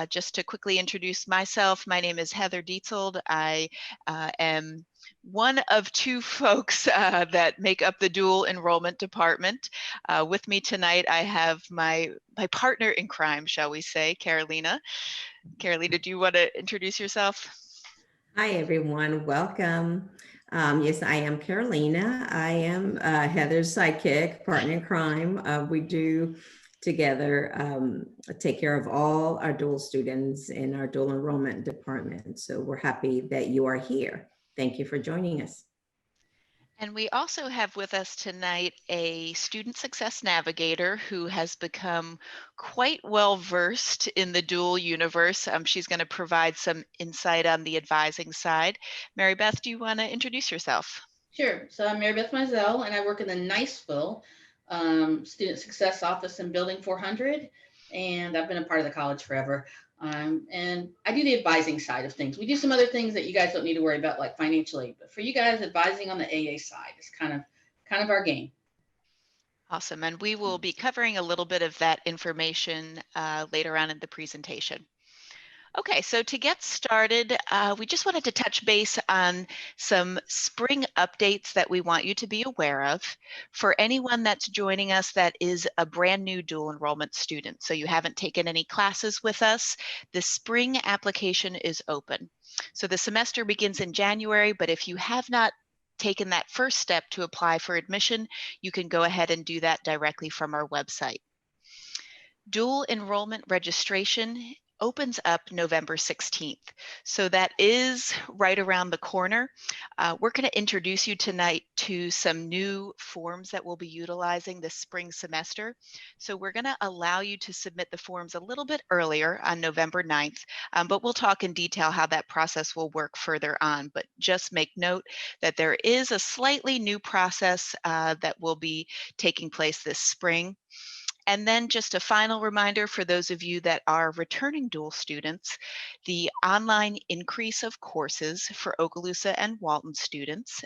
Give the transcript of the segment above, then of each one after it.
Just to quickly introduce myself, my name is Heather Dietzold. I am one of two folks that make up the dual enrollment department. With me tonight, I have my partner in crime, shall we say, Carolina. Carolina, do you want to introduce yourself? Hi, everyone. Welcome. Yes, I am Carolina. I am Heather's sidekick, partner in crime. We do together take care of all our dual students in our dual enrollment department. So we're happy that you are here. Thank you for joining us. And we also have with us tonight a student success navigator who has become quite well versed in the dual universe. She's going to provide some insight on the advising side. Mary Beth, do you want to introduce yourself? Sure. So I'm Mary Beth Mizell, and I work in the Niceville Student Success Office in Building 400, and I've been a part of the college forever. And I do the advising side of things. We do some other things that you guys don't need to worry about, like financial aid, but for you guys, advising on the AA side is kind of our game. Awesome. And we will be covering a little bit of that information later on in the presentation. Okay, so to get started, we just wanted to touch base on some spring updates that we want you to be aware of. For anyone that's joining us that is a brand new dual enrollment student, so you haven't taken any classes with us, the spring application is open. So the semester begins in January, but if you have not taken that first step to apply for admission, you can go ahead and do that directly from our website. Dual enrollment registration opens up November 16th. So that is right around the corner. We're going to introduce you tonight to some new forms that we'll be utilizing this spring semester. So we're going to allow you to submit the forms a little bit earlier on November 9th, but we'll talk in detail how that process will work further on. But just make note that there is a slightly new process that will be taking place this spring. And then just a final reminder for those of you that are returning dual students, the online increase of courses for Okaloosa and Walton students,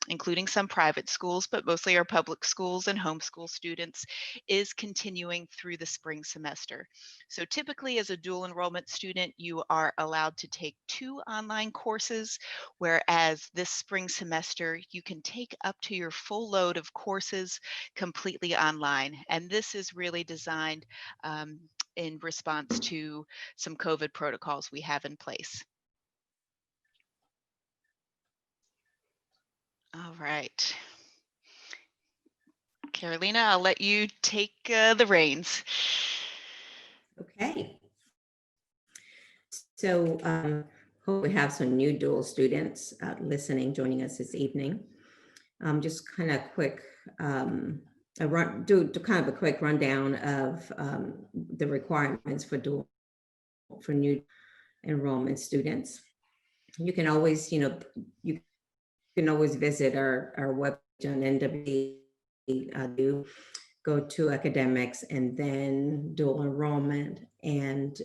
including some private schools, but mostly our public schools and homeschool students, is continuing through the spring semester. So typically as a dual enrollment student, you are allowed to take 2 online courses, whereas this spring semester, you can take up to your full load of courses completely online. And this is really designed in response to some COVID protocols we have in place. All right. Carolina, I'll let you take the reins. Okay. So hope we have some new dual students listening, joining us this evening. Just kind of quick, do kind of a quick rundown of the requirements for new enrollment students. You can always, you can always visit our webpage on NWE, go to academics and then dual enrollment, and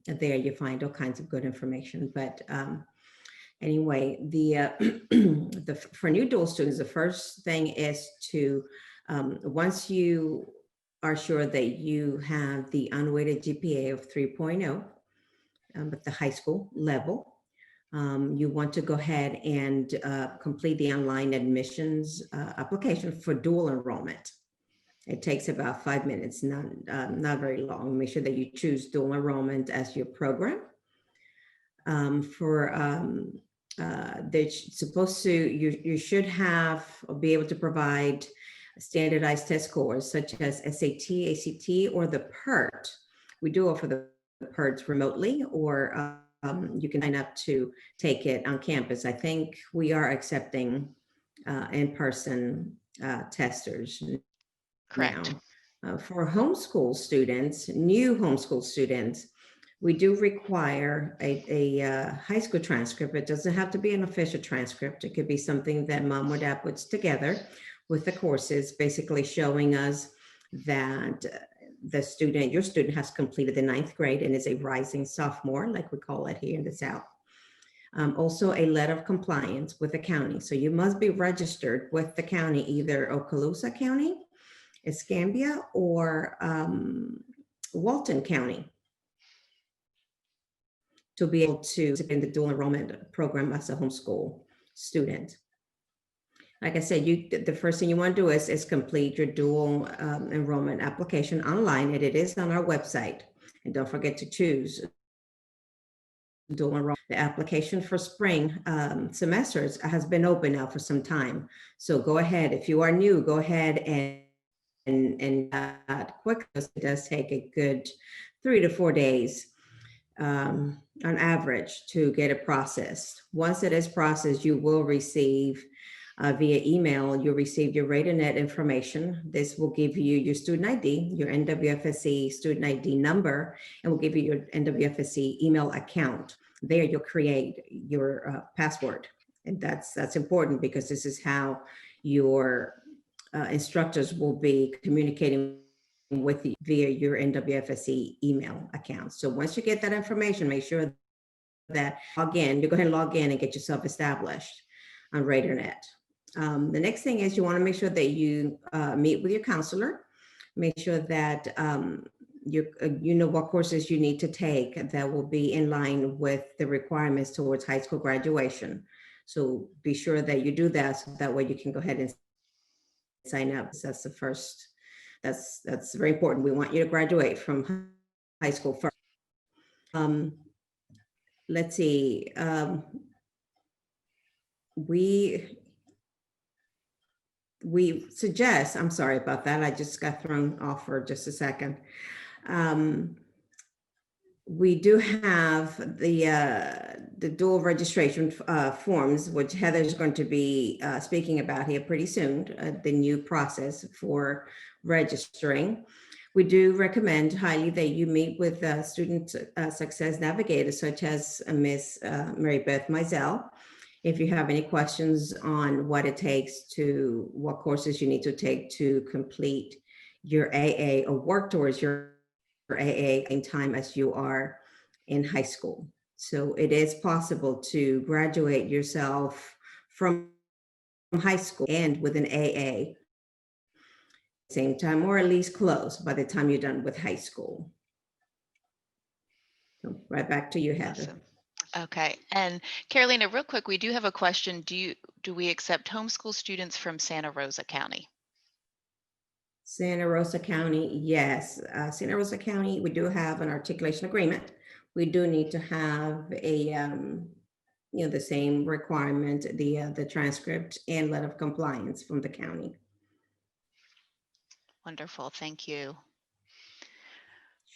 there you find all kinds of good information. But anyway, for new dual students, the first thing is to, once you are sure that you have the unweighted GPA of 3.0 at the high school level, you want to go ahead and complete the online admissions application for dual enrollment. It takes about 5 minutes, not very long. Make sure that you choose dual enrollment as your program. They're supposed to, you should have or be able to provide standardized test scores such as SAT, ACT, or the PERT. We do offer the PERTs remotely, or you can sign up to take it on campus. I think we are accepting in-person testers. Correct. Now, for homeschool students, new homeschool students, we do require a high school transcript. It doesn't have to be an official transcript. It could be something that mom or dad puts together with the courses, basically showing us that your student has completed the 9th grade and is a rising sophomore, like we call it here in the South. Also a letter of compliance with the county. So you must be registered with the county, either Okaloosa County, Escambia, or Walton County. to be able to in the dual enrollment program as a homeschool student. Like I said, the first thing you want to do is complete your dual enrollment application online, and it is on our website. And don't forget to choose dual enrollment. The application for spring semesters has been open now for some time. So go ahead, if you are new, go ahead and quick. It does take a good 3 to 4 days on average to get it processed. Once it is processed, you will receive via email, you'll receive your RaterNet information. This will give you your student ID, your NWFSE student ID number, and will give you your NWFSE email account. There you'll create your password. And that's important because this is how your instructors will be communicating with you via your NWFSE email account. So once you get that information, make sure that you go ahead and log in and get yourself established on RaterNet. The next thing is you want to make sure that you meet with your counselor. Make sure that you know what courses you need to take that will be in line with the requirements towards high school graduation. So be sure that you do that, so that way you can go ahead and sign up. That's the first. That's very important. We want you to graduate from high school first. Let's see. We suggest, I'm sorry about that. I just got thrown off for just a second. We do have the dual registration forms, which Heather's going to be speaking about here pretty soon, the new process for registering. We do recommend highly that you meet with student success navigators, such as Ms. Mary Beth Mizell. If you have any questions on what it takes to, what courses you need to take to complete your AA or work towards your AA in time as you are in high school. So it is possible to graduate yourself from high school and with an AA same time, or at least close by the time you're done with high school. So right back to you, Heather. Awesome. Okay, and Carolina, real quick, we do have a question. Do we accept homeschool students from Santa Rosa County? Santa Rosa County, yes. Santa Rosa County, we do have an articulation agreement. We do need to have a, the same requirement, the transcript and letter of compliance from the county. Wonderful, thank you.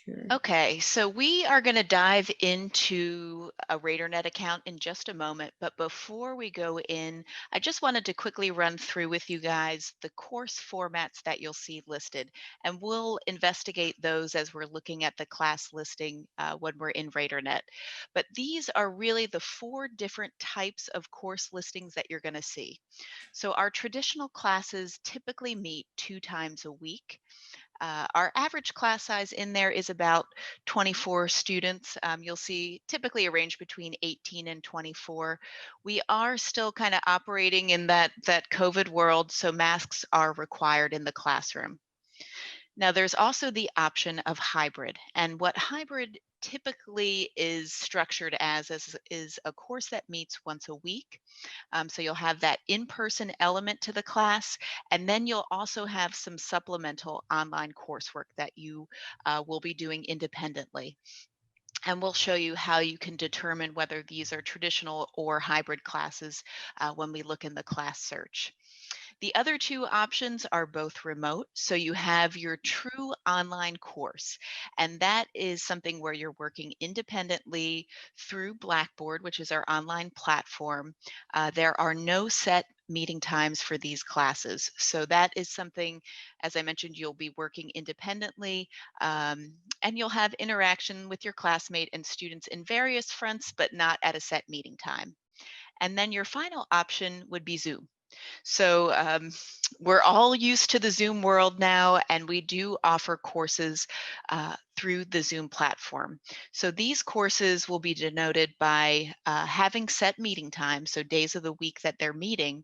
Sure. Okay, so we are going to dive into a RaterNet account in just a moment, but before we go in, I just wanted to quickly run through with you guys the course formats that you'll see listed, and we'll investigate those as we're looking at the class listing when we're in RaterNet. But these are really the 4 different types of course listings that you're going to see. So our traditional classes typically meet 2 times a week. Our average class size in there is about 24 students. You'll see typically a range between 18 and 24. We are still kind of operating in that COVID world, so masks are required in the classroom. Now, there's also the option of hybrid, and what hybrid typically is structured as is a course that meets once a week. So you'll have that in-person element to the class, and then you'll also have some supplemental online coursework that you will be doing independently. And we'll show you how you can determine whether these are traditional or hybrid classes when we look in the class search. The other 2 options are both remote. So you have your true online course, and that is something where you're working independently through Blackboard, which is our online platform. There are no set meeting times for these classes. So that is something, as I mentioned, you'll be working independently, and you'll have interaction with your classmate and students in various fronts, but not at a set meeting time. And then your final option would be Zoom. So we're all used to the Zoom world now, and we do offer courses through the Zoom platform. So these courses will be denoted by having set meeting times, so days of the week that they're meeting,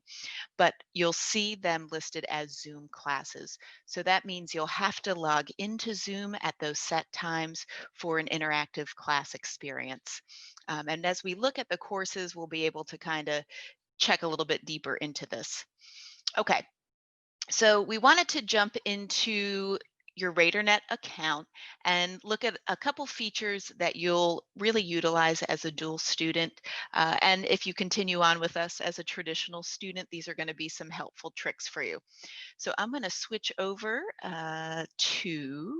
but you'll see them listed as Zoom classes. So that means you'll have to log into Zoom at those set times for an interactive class experience. And as we look at the courses, we'll be able to kind of check a little bit deeper into this. Okay, so we wanted to jump into your RadarNet account and look at a couple features that you'll really utilize as a dual student. And if you continue on with us as a traditional student, these are going to be some helpful tricks for you. So I'm going to switch over to,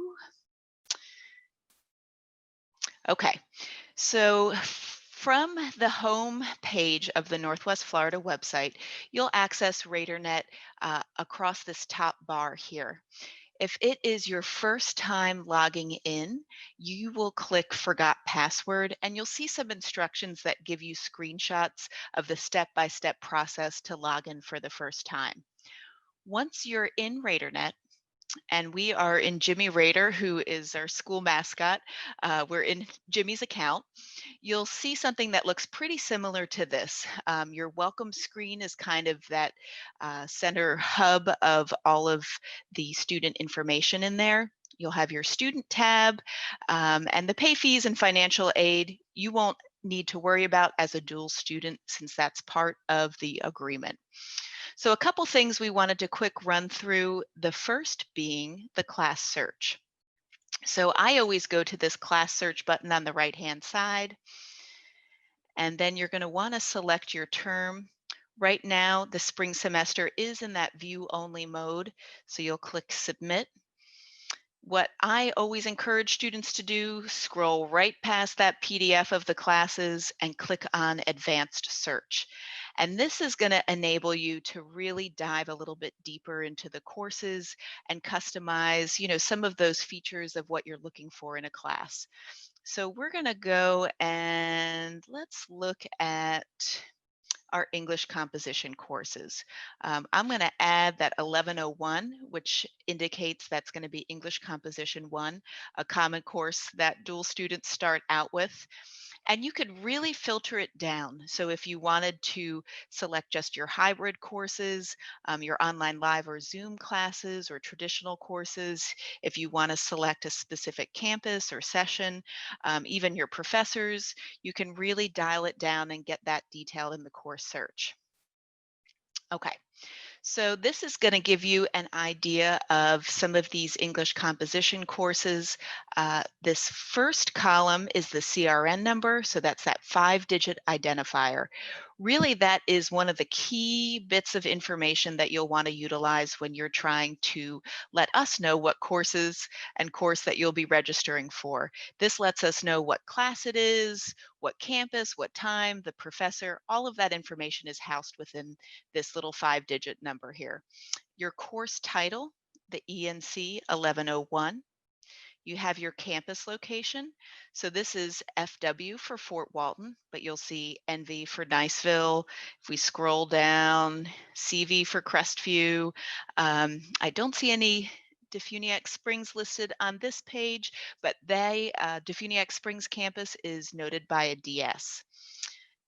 okay. So from the home page of the Northwest Florida website, you'll access RadarNet across this top bar here. If it is your first time logging in, you will click Forgot Password, and you'll see some instructions that give you screenshots of the step-by-step process to log in for the first time. Once you're in RadarNet, and we are in Jimmy Raider, who is our school mascot. We're in Jimmy's account. You'll see something that looks pretty similar to this. Your welcome screen is kind of that center hub of all of the student information in there. You'll have your student tab and the pay fees and financial aid you won't need to worry about as a dual student since that's part of the agreement. So a couple things we wanted to quick run through, the first being the class search. So I always go to this class search button on the right-hand side, and then you're going to want to select your term. Right now, the spring semester is in that view only mode, so you'll click submit. What I always encourage students to do, scroll right past that PDF of the classes and click on advanced search. And this is going to enable you to really dive a little bit deeper into the courses and customize, some of those features of what you're looking for in a class. So we're going to go and let's look at our English composition courses. I'm going to add that 1101, which indicates that's going to be English Composition 1, a common course that dual students start out with. And you could really filter it down. So if you wanted to select just your hybrid courses, your online live or Zoom classes or traditional courses, if you want to select a specific campus or session, even your professors, you can really dial it down and get that detail in the course search. Okay. So this is going to give you an idea of some of these English composition courses. This first column is the CRN number, so that's that 5-digit identifier. Really, that is one of the key bits of information that you'll want to utilize when you're trying to let us know what courses and course that you'll be registering for. This lets us know what class it is, what campus, what time, the professor, all of that information is housed within this little 5-digit number here. Your course title, the ENC 1101. You have your campus location. So this is FW for Fort Walton, but you'll see NV for Niceville. If we scroll down, CV for Crestview. I don't see any Defuniak Springs listed on this page, but Defuniak Springs campus is noted by a DS.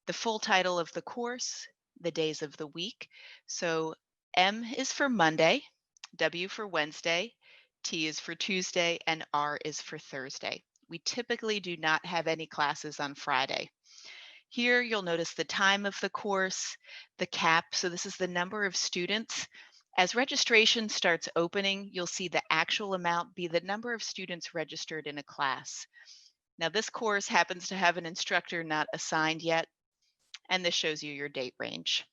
The full title of the course, the days of the week. So M is for Monday, W for Wednesday, T is for Tuesday, and R is for Thursday. We typically do not have any classes on Friday. Here you'll notice the time of the course, the cap, so this is the number of students. As registration starts opening, you'll see the actual amount be the number of students registered in a class. Now this course happens to have an instructor not assigned yet, and this shows you your date range.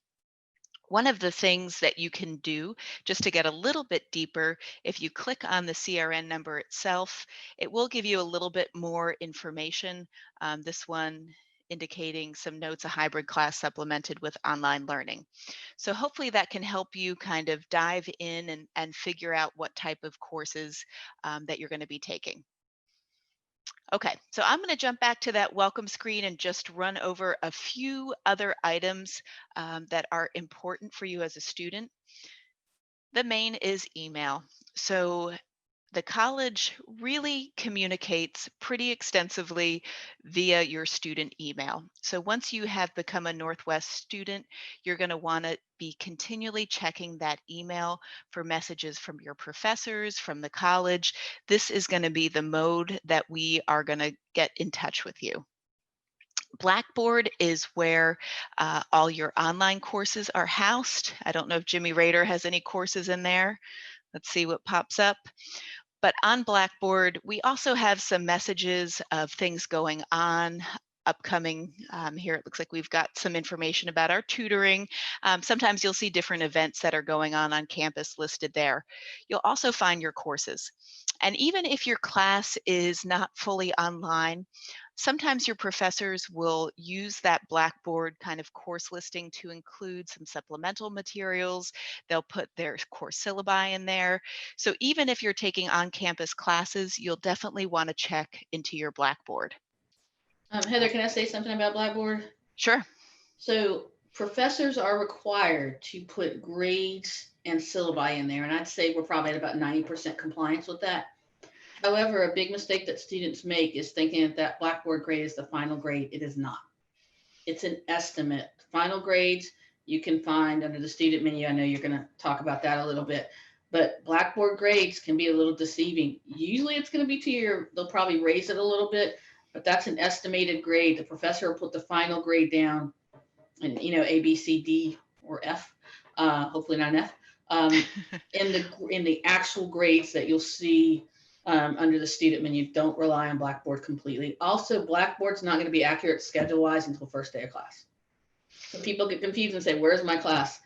One of the things that you can do just to get a little bit deeper, if you click on the CRN number itself, it will give you a little bit more information. This one indicating some notes, a hybrid class supplemented with online learning. So hopefully that can help you kind of dive in and figure out what type of courses that you're going to be taking. Okay, so I'm going to jump back to that welcome screen and just run over a few other items that are important for you as a student. The main is email. So the college really communicates pretty extensively via your student email. So once you have become a Northwest student, you're going to want to be continually checking that email for messages from your professors, from the college. This is going to be the mode that we are going to get in touch with you. Blackboard is where all your online courses are housed. I don't know if Jimmy Rader has any courses in there. Let's see what pops up. But on Blackboard, we also have some messages of things going on upcoming. Here it looks like we've got some information about our tutoring. Sometimes you'll see different events that are going on campus listed there. You'll also find your courses. And even if your class is not fully online, sometimes your professors will use that Blackboard kind of course listing to include some supplemental materials. They'll put their course syllabi in there. So even if you're taking on-campus classes, you'll definitely want to check into your Blackboard. Heather, can I say something about Blackboard? Sure. So professors are required to put grades and syllabi in there, and I'd say we're probably at about 90% compliance with that. However, a big mistake that students make is thinking that that Blackboard grade is the final grade. It is not. It's an estimate. Final grades you can find under the student menu. I know you're going to talk about that a little bit, but Blackboard grades can be a little deceiving. Usually it's going to be to your, they'll probably raise it a little bit, but that's an estimated grade. The professor will put the final grade down and, you know, A, B, C, D, or F, hopefully not an F, in the actual grades that you'll see under the student menu. Don't rely on Blackboard completely. Also, Blackboard's not going to be accurate schedule-wise until first day of class. So people get confused and say, where's my class?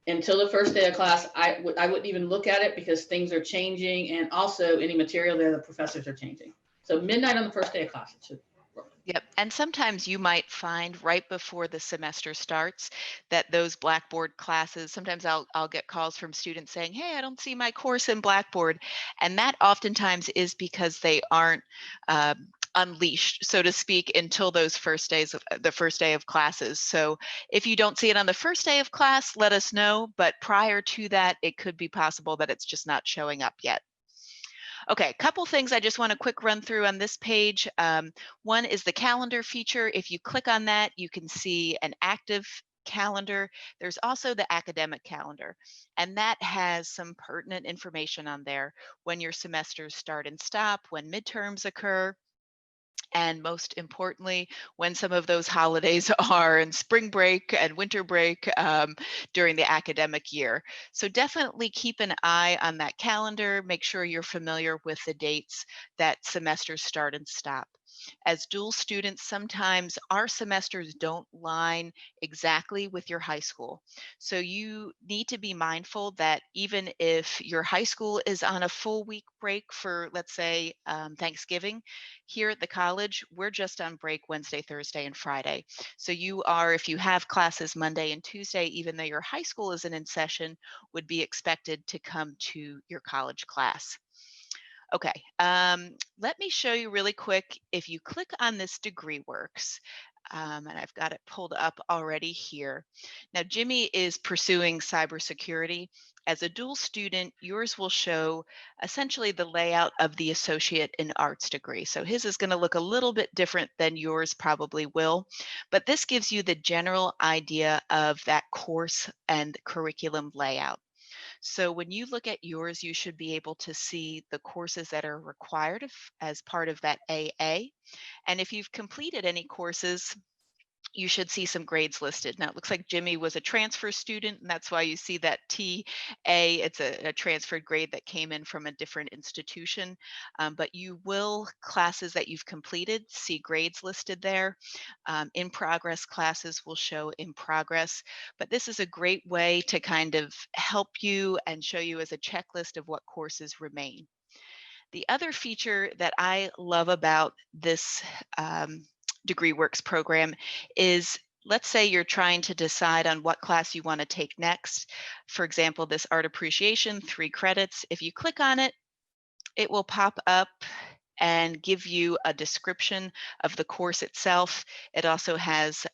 Until the first day of class, I wouldn't even look at it because things are changing, and also any material there, the professors are changing. So midnight on the first day of class, it should work. Yep. And sometimes you might find right before the semester starts that those Blackboard classes, sometimes I'll get calls from students saying, hey, I don't see my course in Blackboard. And that oftentimes is because they aren't unleashed, so to speak, until those first days of the first day of classes. So if you don't see it on the first day of class, let us know. But prior to that, it could be possible that it's just not showing up yet. Okay, a couple things I just want to quick run through on this page. One is the calendar feature. If you click on that, you can see an active calendar. There's also the academic calendar, and that has some pertinent information on there when your semesters start and stop, when midterms occur, and most importantly, when some of those holidays are in spring break and winter break during the academic year. So definitely keep an eye on that calendar. Make sure you're familiar with the dates that semesters start and stop. As dual students, sometimes our semesters don't line exactly with your high school. So you need to be mindful that even if your high school is on a full week break for, let's say, Thanksgiving, here at the college, we're just on break Wednesday, Thursday, and Friday. So you are, if you have classes Monday and Tuesday, even though your high school isn't in session, would be expected to come to your college class. Okay, let me show you really quick. If you click on this DegreeWorks, and I've got it pulled up already here. Now, Jimmy is pursuing cybersecurity. As a dual student, yours will show essentially the layout of the associate in arts degree. So his is going to look a little bit different than yours probably will, but this gives you the general idea of that course and curriculum layout. So when you look at yours, you should be able to see the courses that are required as part of that AA. And if you've completed any courses, you should see some grades listed. Now it looks like Jimmy was a transfer student, and that's why you see that TA. It's a transferred grade that came in from a different institution. But you will, classes that you've completed, see grades listed there. In progress classes will show in progress. But this is a great way to kind of help you and show you as a checklist of what courses remain. The other feature that I love about this DegreeWorks program is, let's say you're trying to decide on what class you want to take next. For example, this art appreciation, 3 credits. If you click on it, it will pop up and give you a description of the course itself. It also has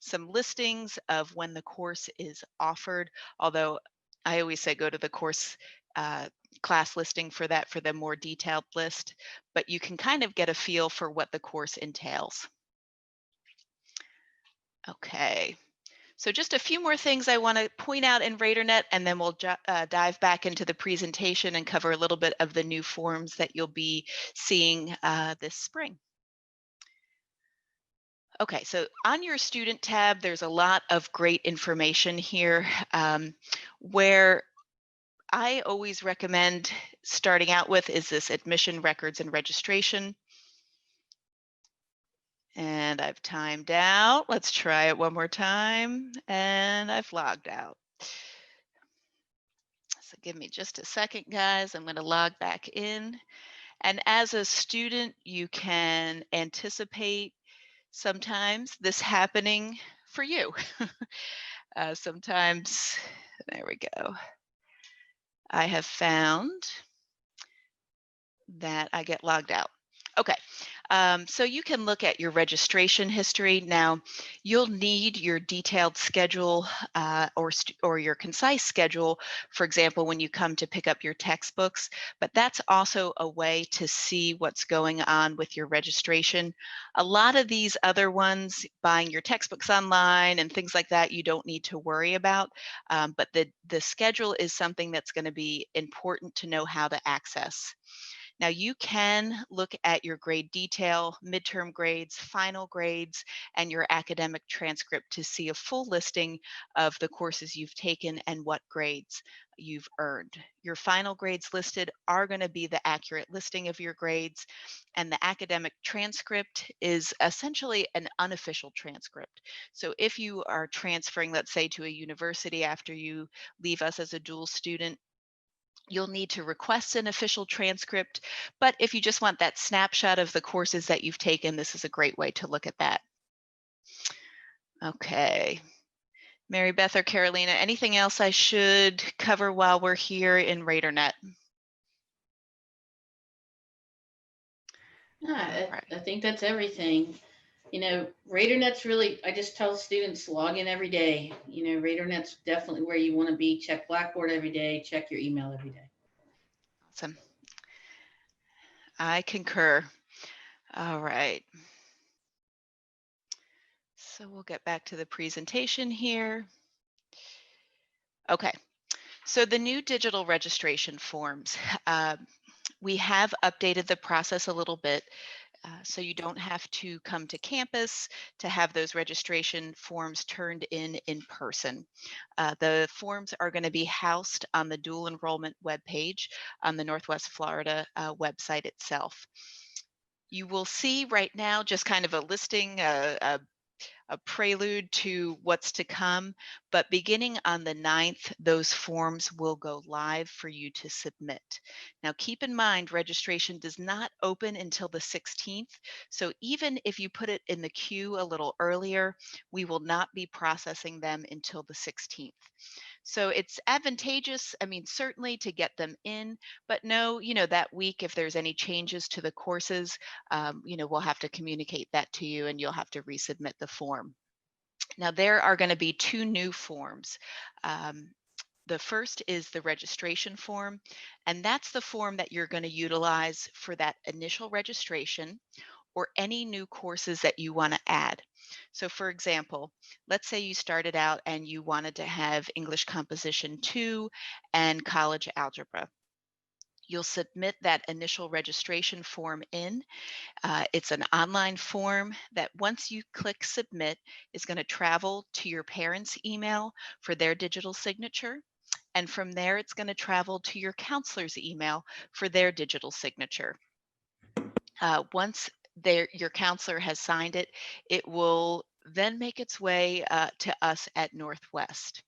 some listings of when the course is offered, although I always say go to the course class listing for that for the more detailed list, but you can kind of get a feel for what the course entails. Okay, so just a few more things I want to point out in RadarNet, and then we'll dive back into the presentation and cover a little bit of the new forms that you'll be seeing this spring. Okay, so on your student tab, there's a lot of great information here where I always recommend starting out with is this admission records and registration. And I've timed out. Let's try it one more time. And I've logged out. So give me just a second, guys. I'm going to log back in. And as a student, you can anticipate sometimes this happening for you. Sometimes, there we go. I have found that I get logged out. Okay, so you can look at your registration history. Now, you'll need your detailed schedule or your concise schedule, for example, when you come to pick up your textbooks, but that's also a way to see what's going on with your registration. A lot of these other ones, buying your textbooks online and things like that, you don't need to worry about, but the schedule is something that's going to be important to know how to access. Now you can look at your grade detail, midterm grades, final grades, and your academic transcript to see a full listing of the courses you've taken and what grades you've earned. Your final grades listed are going to be the accurate listing of your grades, and the academic transcript is essentially an unofficial transcript. So if you are transferring, let's say, to a university after you leave us as a dual student, you'll need to request an official transcript, but if you just want that snapshot of the courses that you've taken, this is a great way to look at that. Okay, Mary Beth or Carolina, anything else I should cover while we're here in RadarNet? I think that's everything. You know, RadarNet's really, I just tell students log in every day. You know, RadarNet's definitely where you want to be. Check Blackboard every day, check your email every day. Awesome. I concur. All right. So we'll get back to the presentation here. Okay, so the new digital registration forms. We have updated the process a little bit. So you don't have to come to campus to have those registration forms turned in person. The forms are going to be housed on the dual enrollment webpage on the Northwest Florida website itself. You will see right now just kind of a listing, a prelude to what's to come, but beginning on the 9th, those forms will go live for you to submit. Now, keep in mind, registration does not open until the 16th, so even if you put it in the queue a little earlier, we will not be processing them until the 16th. So it's advantageous, I mean, certainly to get them in, but know, that week, if there's any changes to the courses, we'll have to communicate that to you and you'll have to resubmit the form. Now, there are going to be two new forms. The first is the registration form, and that's the form that you're going to utilize for that initial registration or any new courses that you want to add. So for example, let's say you started out and you wanted to have English Composition 2 and College Algebra. You'll submit that initial registration form in. It's an online form that once you click submit is going to travel to your parents' email for their digital signature. And from there, it's going to travel to your counselor's email for their digital signature. Once your counselor has signed it, it will then make its way to us at Northwest.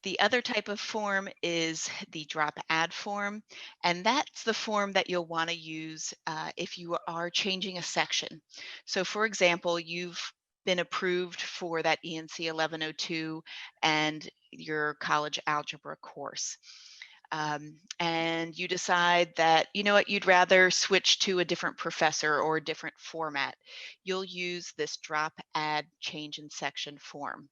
The other type of form is the drop add form, and that's the form that you'll want to use if you are changing a section. So for example, you've been approved for that ENC 1102 and your college algebra course. and you decide that, you know what, you'd rather switch to a different professor or a different format, you'll use this drop add change in section form.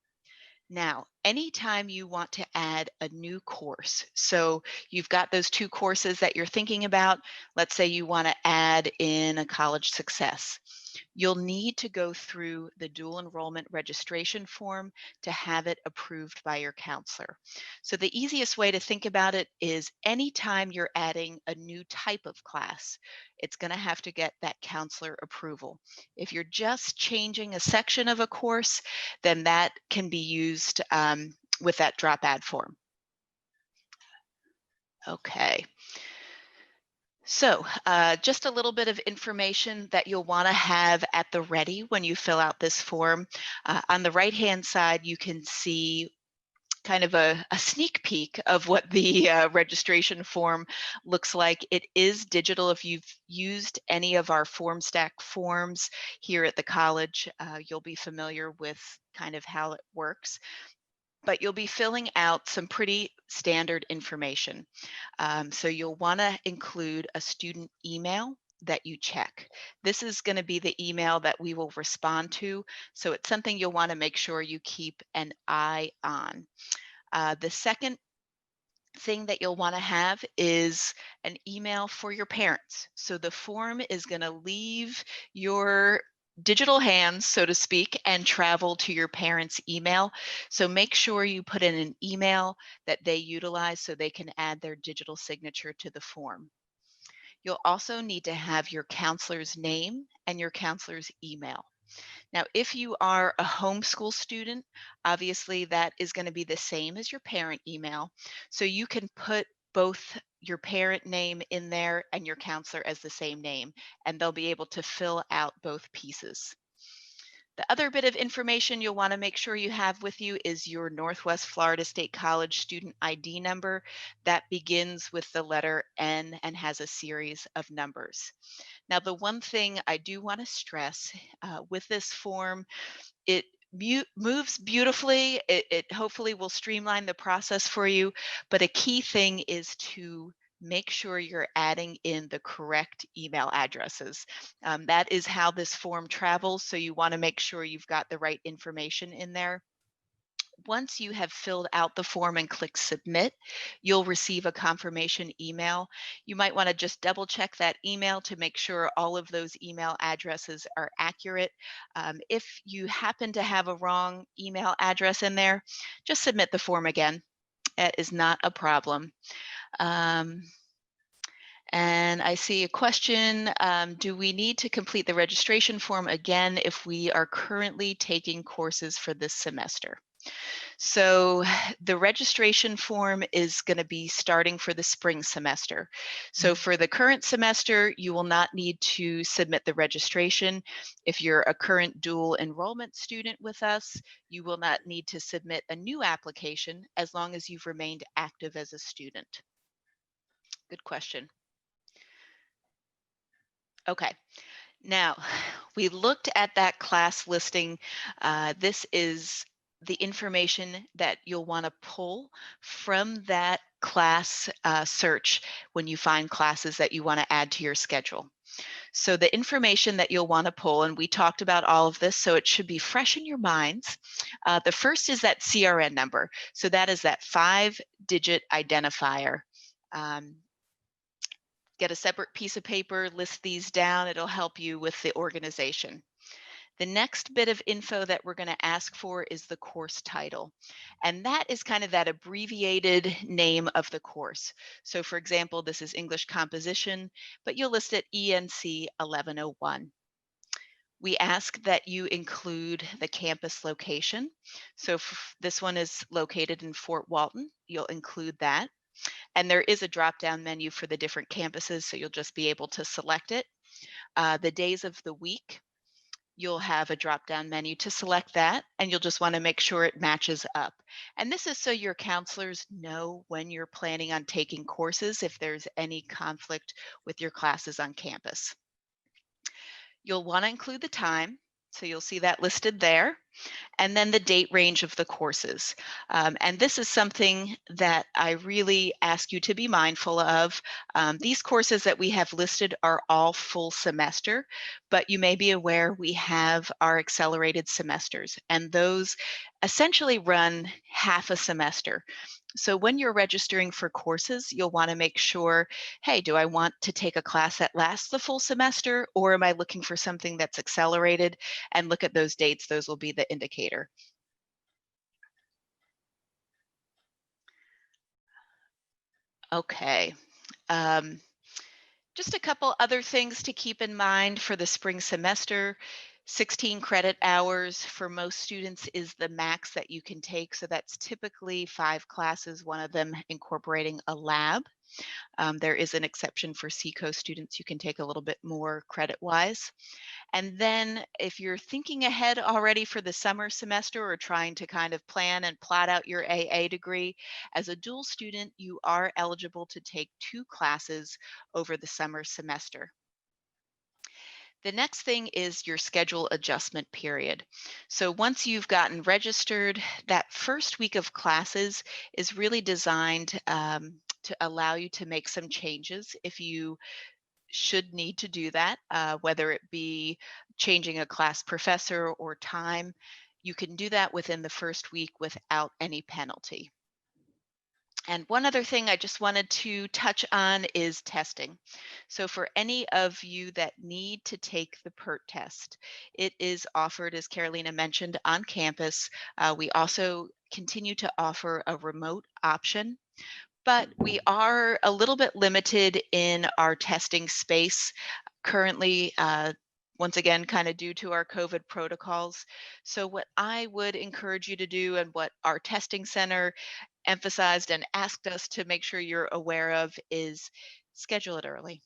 Now, anytime you want to add a new course, so you've got those 2 courses that you're thinking about, let's say you want to add in a college success, you'll need to go through the dual enrollment registration form to have it approved by your counselor. So the easiest way to think about it is anytime you're adding a new type of class, it's going to have to get that counselor approval. If you're just changing a section of a course, then that can be used with that drop add form. Okay. So just a little bit of information that you'll want to have at the ready when you fill out this form. On the right-hand side, you can see kind of a sneak peek of what the registration form looks like. It is digital. If you've used any of our FormStack forms here at the college, you'll be familiar with kind of how it works. But you'll be filling out some pretty standard information. So you'll want to include a student email that you check. This is going to be the email that we will respond to. So it's something you'll want to make sure you keep an eye on. The second thing that you'll want to have is an email for your parents. So the form is going to leave your digital hands, so to speak, and travel to your parents' email. So make sure you put in an email that they utilize so they can add their digital signature to the form. You'll also need to have your counselor's name and your counselor's email. Now, if you are a homeschool student, obviously that is going to be the same as your parent email. So you can put both your parent name in there and your counselor as the same name, and they'll be able to fill out both pieces. The other bit of information you'll want to make sure you have with you is your Northwest Florida State College student ID number that begins with the letter N and has a series of numbers. Now, the one thing I do want to stress with this form, it moves beautifully. It hopefully will streamline the process for you, but a key thing is to make sure you're adding in the correct email addresses. That is how this form travels, so you want to make sure you've got the right information in there. Once you have filled out the form and click submit, you'll receive a confirmation email. You might want to just double check that email to make sure all of those email addresses are accurate. If you happen to have a wrong email address in there, just submit the form again. It is not a problem. And I see a question, do we need to complete the registration form again if we are currently taking courses for this semester? So the registration form is going to be starting for the spring semester. So for the current semester, you will not need to submit the registration. If you're a current dual enrollment student with us, you will not need to submit a new application as long as you've remained active as a student. Good question. Okay. Now, we looked at that class listing. This is the information that you'll want to pull from that class search when you find classes that you want to add to your schedule. So the information that you'll want to pull, and we talked about all of this, so it should be fresh in your minds. The first is that CRN number. So that is that 5-digit identifier. Get a separate piece of paper, list these down. It'll help you with the organization. The next bit of info that we're going to ask for is the course title. And that is kind of that abbreviated name of the course. So for example, this is English Composition, but you'll list it ENC 1101. We ask that you include the campus location. So this one is located in Fort Walton. You'll include that. And there is a drop-down menu for the different campuses, so you'll just be able to select it. The days of the week, you'll have a drop-down menu to select that, and you'll just want to make sure it matches up. And this is so your counselors know when you're planning on taking courses, if there's any conflict with your classes on campus. You'll want to include the time. So you'll see that listed there. And then the date range of the courses. And this is something that I really ask you to be mindful of. These courses that we have listed are all full semester, but you may be aware we have our accelerated semesters, and those essentially run half a semester. So when you're registering for courses, you'll want to make sure, hey, do I want to take a class that lasts the full semester, or am I looking for something that's accelerated? And look at those dates. Those will be the indicator. Okay. Just a couple other things to keep in mind for the spring semester. 16 credit hours for most students is the max that you can take. So that's typically 5 classes, one of them incorporating a lab. There is an exception for SECO students. You can take a little bit more credit-wise. And then if you're thinking ahead already for the summer semester or trying to kind of plan and plot out your AA degree, as a dual student, you are eligible to take 2 classes over the summer semester. The next thing is your schedule adjustment period. So once you've gotten registered, that first week of classes is really designed to allow you to make some changes if you should need to do that, whether it be changing a class professor or time. You can do that within the first week without any penalty. And one other thing I just wanted to touch on is testing. So for any of you that need to take the PERT test, it is offered, as Carolina mentioned, on campus. We also continue to offer a remote option, but we are a little bit limited in our testing space currently, once again, kind of due to our COVID protocols. So what I would encourage you to do, and what our testing center emphasized and asked us to make sure you're aware of, is schedule it early.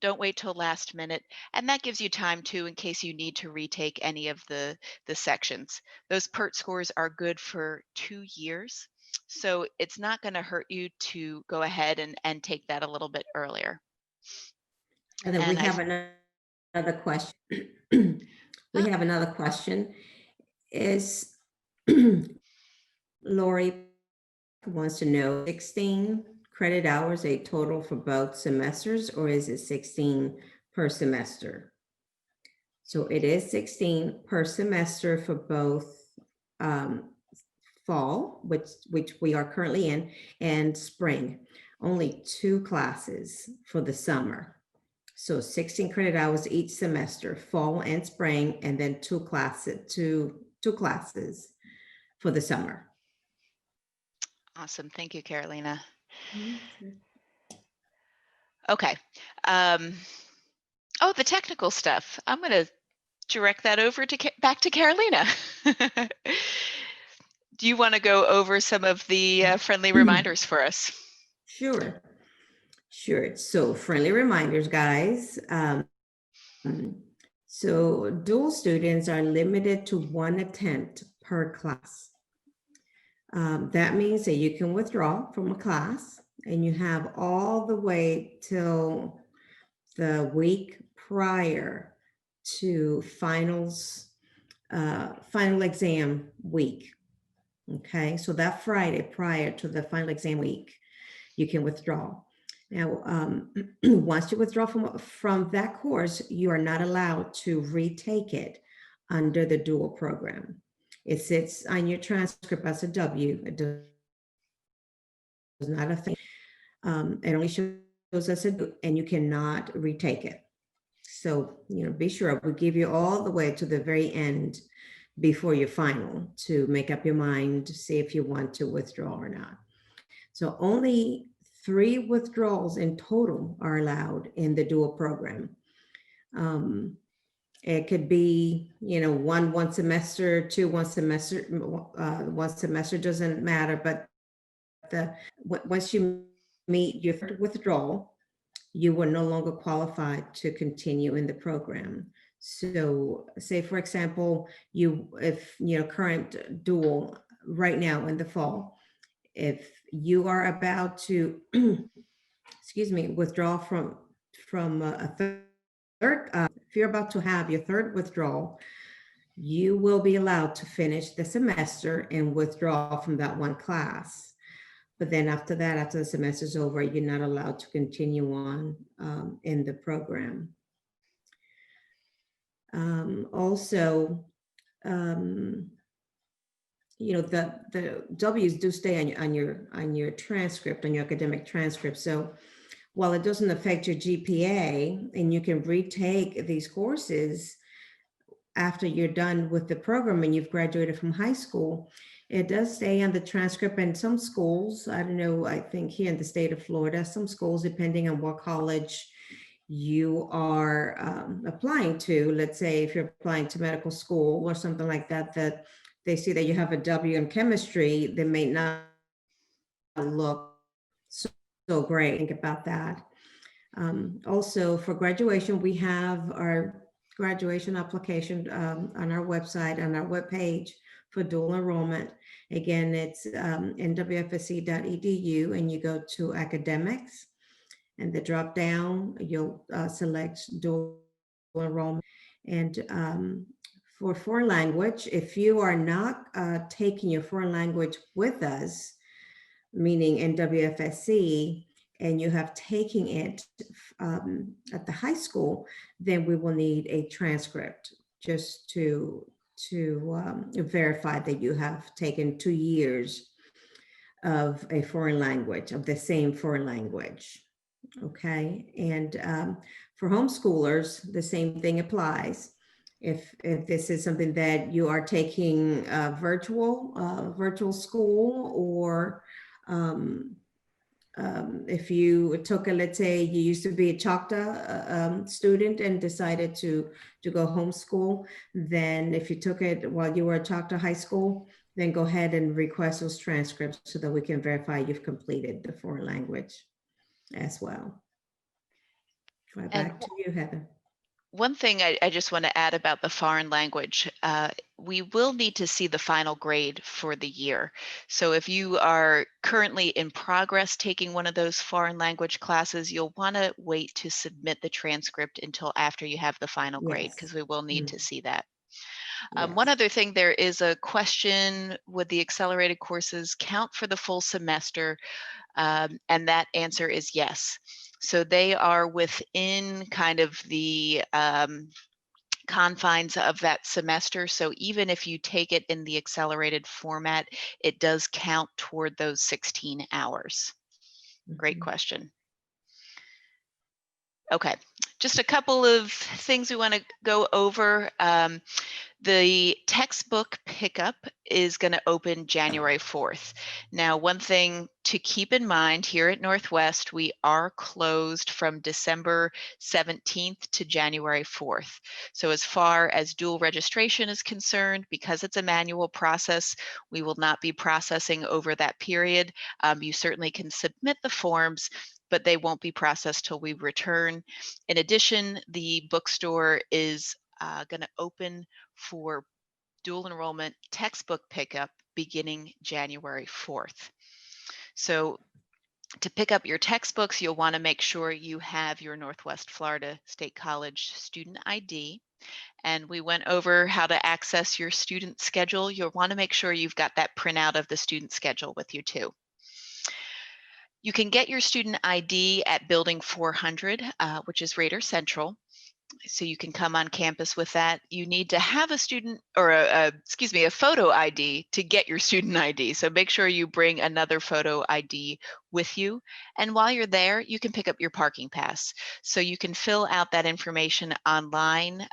Don't wait till last minute. And that gives you time too, in case you need to retake any of the sections. Those PERT scores are good for 2 years. So it's not going to hurt you to go ahead and take that a little bit earlier. And then we And have another question. We have another question. Is Lori wants to know 16 credit hours a total for both semesters, or is it 16 per semester? So it is 16 per semester for both fall, which we are currently in, and spring. Only 2 classes for the summer. So 16 credit hours each semester, fall and spring, and then 2 classes for the summer. awesome. Thank you, Carolina. Mm-hmm. Okay. Oh, the technical stuff. I'm going to direct that over to back to Carolina. Do you want to go over some of the friendly reminders for us? Sure. So friendly reminders, guys. So dual students are limited to 1 attempt per class. That means that you can withdraw from a class and you have all the way till the week prior to finals, final exam week. Okay, so that Friday prior to the final exam week, you can withdraw. Now, once you withdraw from that course, you are not allowed to retake it under the dual program. It sits on your transcript as a W. It does not a thing. It only shows us a W, and you cannot retake it. So, be sure we give you all the way to the very end before your final to make up your mind to see if you want to withdraw or not. So only 3 withdrawals in total are allowed in the dual program. It could be, 1 semester, 2 1 semester, 1 semester doesn't matter, but once you meet your withdrawal, you will no longer qualify to continue in the program. So say, for example, if current dual right now in the fall, if you are about to, withdraw from a third, if you're about to have your third withdrawal, you will be allowed to finish the semester and withdraw from that one class. But then after that, after the semester's over, you're not allowed to continue on in the program. Also, you know, the W's do stay on your transcript, on your academic transcript. So while it doesn't affect your GPA and you can retake these courses after you're done with the program and you've graduated from high school, it does stay on the transcript. And some schools, I don't know, I think here in the state of Florida, some schools, depending on what college you are applying to, let's say if you're applying to medical school or something like that, that they see that you have a W in chemistry, they may not look so great. Think about that. Also, for graduation, we have our graduation application on our website, on our webpage for dual enrollment. Again, it's nwfsc.edu, and you go to academics, and the drop down, you'll select dual enrollment. And for foreign language, if you are not taking your foreign language with us, meaning NWFSC, and you have taken it at the high school, then we will need a transcript just to verify that you have taken 2 years of a foreign language, of the same foreign language. Okay, and for homeschoolers, the same thing applies. If this is something that you are taking virtual school, or if you took let's say you used to be a Choctaw student and decided to go homeschool, then if you took it while you were at Choctaw High School, then go ahead and request those transcripts so that we can verify you've completed the foreign language as well. Right, back to you, Heather. One thing I just want to add about the foreign language, we will need to see the final grade for the year. So if you are currently in progress taking one of those foreign language classes, you'll want to wait to submit the transcript until after you have the final grade, because we will need to see that. One other thing, there is a question, would the accelerated courses count for the full semester? And that answer is yes. So they are within kind of the confines of that semester. So even if you take it in the accelerated format, it does count toward those 16 hours. Great question. Okay, just a couple of things we want to go over. The textbook pickup is going to open January 4th. Now, one thing to keep in mind, here at Northwest, we are closed from December 17th to January 4th. So as far as dual registration is concerned, because it's a manual process, we will not be processing over that period. You certainly can submit the forms, but they won't be processed till we return. In addition, the bookstore is going to open for dual enrollment textbook pickup beginning January 4th. So to pick up your textbooks, you'll want to make sure you have your Northwest Florida State College student ID. And we went over how to access your student schedule. You'll want to make sure you've got that printout of the student schedule with you too. You can get your student ID at Building 400, which is Raider Central. So you can come on campus with that. You need to have a student or a photo ID to get your student ID. So make sure you bring another photo ID with you. And while you're there, you can pick up your parking pass. So you can fill out that information online.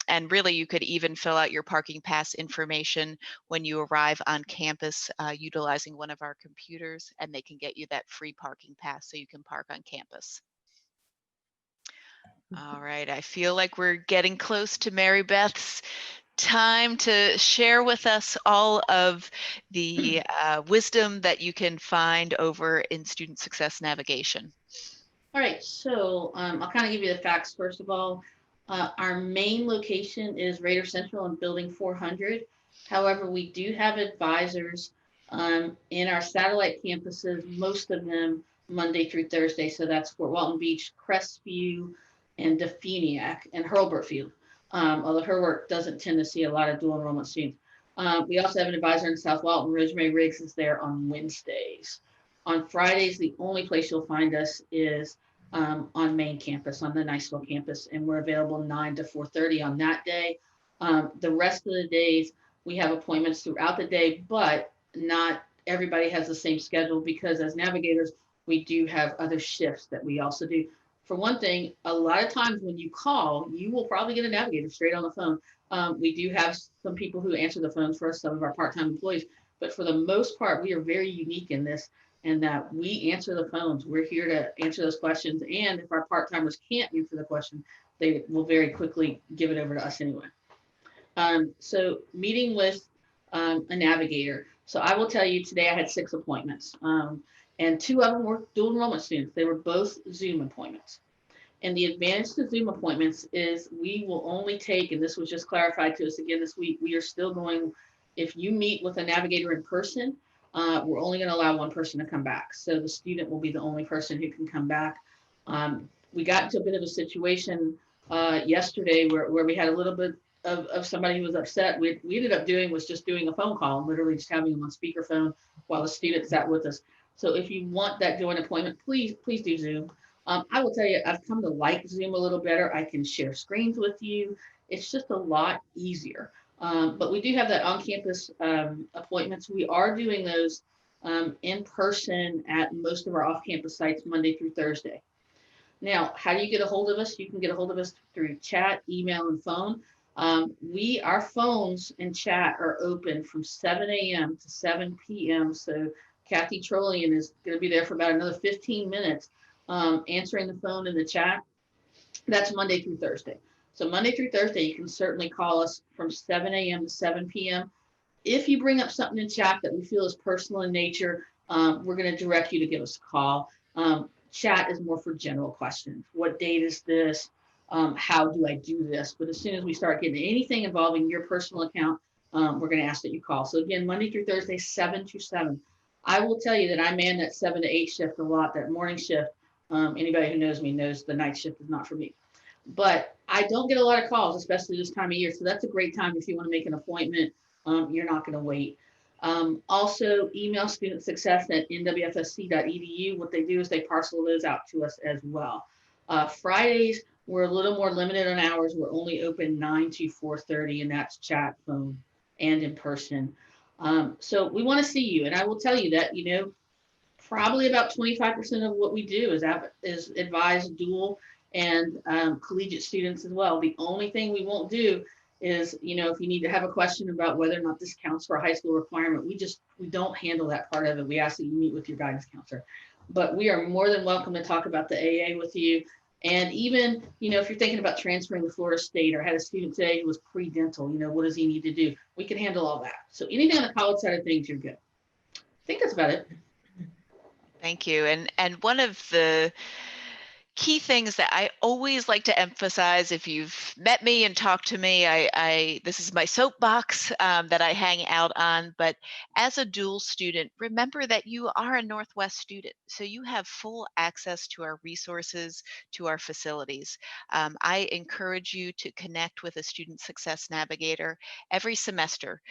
And really, you could even fill out your parking pass information when you arrive on campus utilizing one of our computers, and they can get you that free parking pass so you can park on campus. All right, I feel like we're getting close to Mary Beth's time to share with us all of the wisdom that you can find over in Student Success Navigation. All right, so I'll kind of give you the facts first of all. Our main location is Raider Central in Building 400. However, we do have advisors in our satellite campuses, most of them Monday through Thursday. So that's Fort Walton Beach, Crestview, and Defuniak, and Hurlburt Field. although her work doesn't tend to see a lot of dual enrollment students. We also have an advisor in South Walton. Rosemary Riggs is there on Wednesdays. On Fridays, the only place you'll find us is on main campus, on the Niceville campus, and we're available 9 to 4:30 on that day. The rest of the days, we have appointments throughout the day, but not everybody has the same schedule because as navigators, we do have other shifts that we also do. For one thing, a lot of times when you call, you will probably get a navigator straight on the phone. We do have some people who answer the phones for us, some of our part-time employees, but for the most part, we are very unique in this, and that we answer the phones. We're here to answer those questions. And if our part-timers can't answer the question, they will very quickly give it over to us anyway. So meeting with a navigator. So I will tell you today I had 6 appointments and 2 of them were dual enrollment students. They were both Zoom appointments. And the advantage to Zoom appointments is we will only take, and this was just clarified to us again this week, we are still going, if you meet with a navigator in person, we're only going to allow 1 person to come back. So the student will be the only person who can come back. We got into a bit of a situation yesterday where we had a little bit of somebody who was upset. We ended up doing was just doing a phone call, literally just having them on speakerphone while the student sat with us. So if you want that joint appointment, please do Zoom. I will tell you, I've come to like Zoom a little better. I can share screens with you. It's just a lot easier. But we do have that on-campus appointments. We are doing those in person at most of our off-campus sites Monday through Thursday. Now, how do you get a hold of us? You can get a hold of us through chat, email, and phone. Our phones and chat are open from 7 a.m. to 7 p.m. So Kathy Trollian is going to be there for about another 15 minutes answering the phone and the chat. That's Monday through Thursday. So Monday through Thursday, you can certainly call us from 7 a.m. to 7 p.m. If you bring up something in chat that we feel is personal in nature, we're going to direct you to give us a call. Chat is more for general questions. What date is this? How do I do this? But as soon as we start getting anything involving your personal account, we're going to ask that you call. So again, Monday through Thursday, 7 to 7. I will tell you that I man that 7 to 8 shift a lot, that morning shift. Anybody who knows me knows the night shift is not for me. But I don't get a lot of calls, especially this time of year. So that's a great time if you want to make an appointment. You're not going to wait. Also, email studentsuccess@nwfsc.edu. What they do is they parcel those out to us as well. Fridays, we're a little more limited on hours. We're only open 9 to 4:30, and that's chat, phone, and in person. So we want to see you. And I will tell you that, probably about 25% of what we do is advise dual and collegiate students as well. The only thing we won't do is, if you need to have a question about whether or not this counts for a high school requirement, we don't handle that part of it. We ask that you meet with your guidance counselor. But we are more than welcome to talk about the AA with you. And even, if you're thinking about transferring to Florida State, or had a student today who was pre-dental, what does he need to do? We can handle all that. So anything on the college side of things, you're good. I think that's about it. Thank you. And one of the key things that I always like to emphasize, if you've met me and talked to me, this is my soapbox that I hang out on. But as a dual student, remember that you are a Northwest student, so you have full access to our resources, to our facilities. I encourage you to connect with a student success navigator every semester.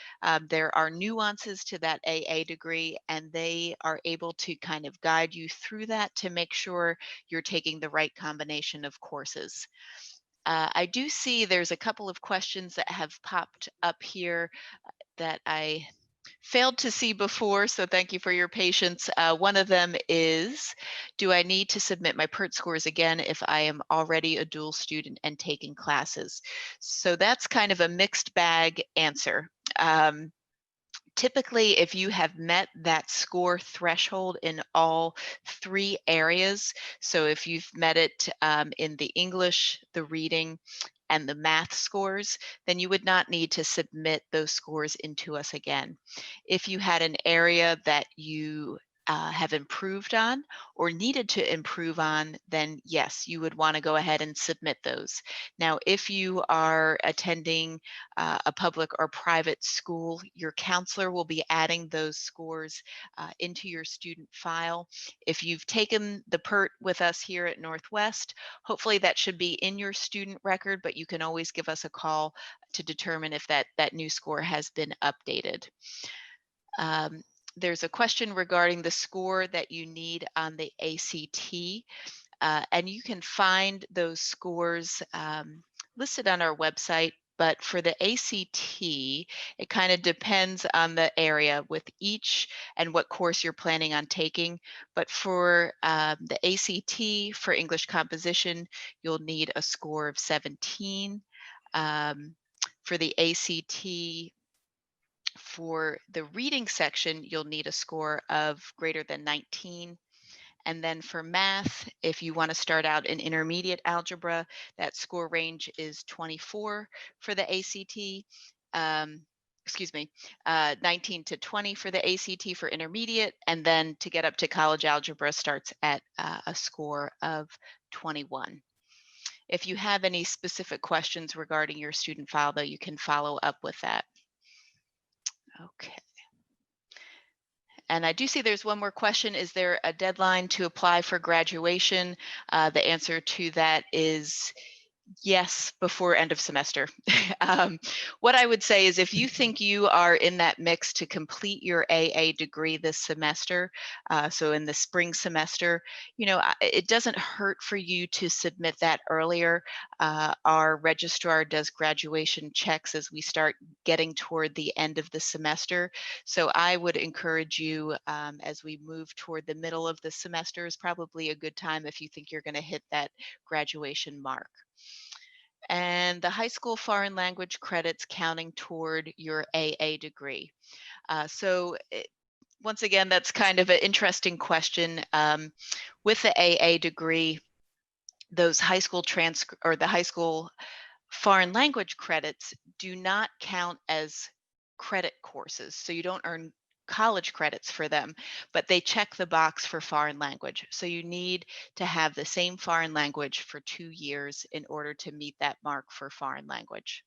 There are nuances to that AA degree, and they are able to kind of guide you through that to make sure you're taking the right combination of courses. I do see there's a couple of questions that have popped up here that I failed to see before, so thank you for your patience. One of them is, do I need to submit my PERT scores again if I am already a dual student and taking classes? So that's kind of a mixed bag answer. Typically, if you have met that score threshold in all 3 areas, so if you've met it in the English, the reading, and the math scores, then you would not need to submit those scores into us again. If you had an area that you have improved on or needed to improve on, then yes, you would want to go ahead and submit those. Now, if you are attending a public or private school, your counselor will be adding those scores into your student file. If you've taken the PERT with us here at Northwest, hopefully that should be in your student record, but you can always give us a call to determine if that new score has been updated. There's a question regarding the score that you need on the ACT, and you can find those scores listed on our website. But for the ACT, it kind of depends on the area with each and what course you're planning on taking. But for the ACT, for English composition, you'll need a score of 17. For the ACT, for the reading section, you'll need a score of greater than 19. And then for math, if you want to start out in intermediate algebra, that score range is 24 for the ACT. 19 to 20 for the ACT for intermediate, and then to get up to college algebra starts at a score of 21. If you have any specific questions regarding your student file, though, you can follow up with that. Okay. And I do see there's one more question. Is there a deadline to apply for graduation? The answer to that is yes, before end of semester. What I would say is if you think you are in that mix to complete your AA degree this semester, so in the spring semester, it doesn't hurt for you to submit that earlier. Our registrar does graduation checks as we start getting toward the end of the semester. So I would encourage you as we move toward the middle of the semester is probably a good time if you think you're going to hit that graduation mark. And the high school foreign language credits counting toward your AA degree. Once again, that's kind of an interesting question. With the AA degree, those high school the high school foreign language credits do not count as credit courses. So you don't earn college credits for them, but they check the box for foreign language. So you need to have the same foreign language for 2 years in order to meet that mark for foreign language.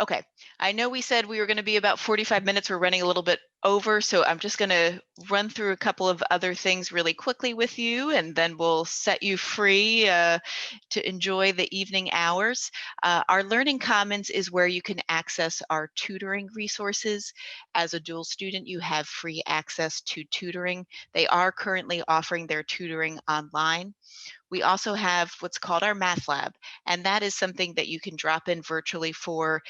Okay, I know we said we were going to be about 45 minutes. We're running a little bit over, so I'm just going to run through a couple of other things really quickly with you, and then we'll set you free to enjoy the evening hours. Our Learning Commons is where you can access our tutoring resources. As a dual student, you have free access to tutoring. They are currently offering their tutoring online. We also have what's called our Math Lab, and that is something that you can drop in virtually for,